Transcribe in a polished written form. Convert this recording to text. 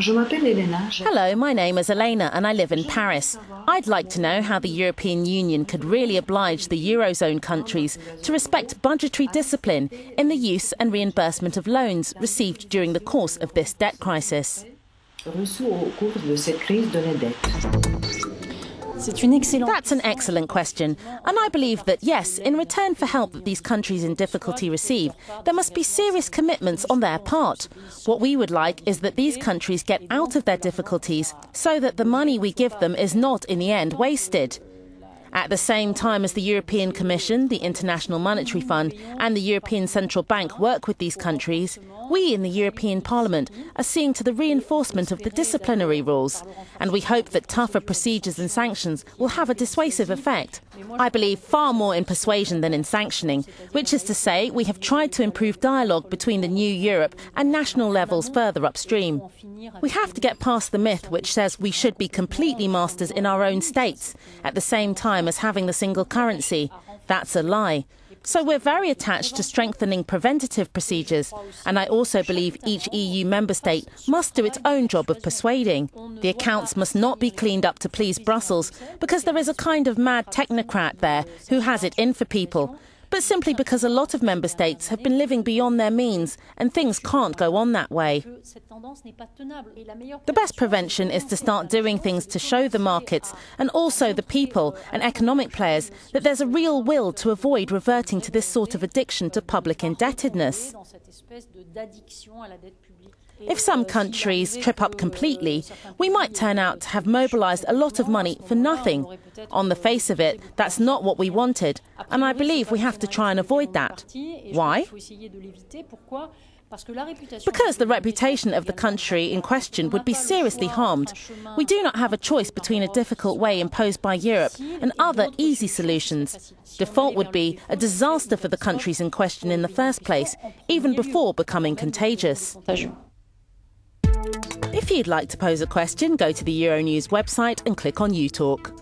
Hello, my name is Elena and I live in Paris. I'd like to know how the European Union could really oblige the Eurozone countries to respect budgetary discipline in the use and reimbursement of loans received during the course of this debt crisis. That's an excellent question, and I believe that, yes, in return for help that these countries in difficulty receive, there must be serious commitments on their part. What we would like is that these countries get out of their difficulties so that the money we give them is not, in the end, wasted. At the same time as the European Commission, the International Monetary Fund and the European Central Bank work with these countries, we in the European Parliament are seeing to the reinforcement of the disciplinary rules, and we hope that tougher procedures and sanctions will have a dissuasive effect. I believe far more in persuasion than in sanctioning, which is to say we have tried to improve dialogue between the new Europe and national levels further upstream. We have to get past the myth which says we should be completely masters in our own states at the same time as having the single currency. That's a lie. So we're very attached to strengthening preventative procedures, and I also believe each EU member state must do its own job of persuading. The accounts must not be cleaned up to please Brussels, because there is a kind of mad technocrat there who has it in for people, but simply because a lot of member states have been living beyond their means and things can't go on that way. The best prevention is to start doing things to show the markets and also the people and economic players that there's a real will to avoid reverting to this sort of addiction to public indebtedness. If some countries trip up completely, we might turn out to have mobilised a lot of money for nothing. On the face of it, that's not what we wanted, and I believe we have to try and avoid that. Why? Because the reputation of the country in question would be seriously harmed. We do not have a choice between a difficult way imposed by Europe and other easy solutions. Default would be a disaster for the countries in question in the first place, even before becoming contagious. If you'd like to pose a question, go to the Euronews website and click on You Talk.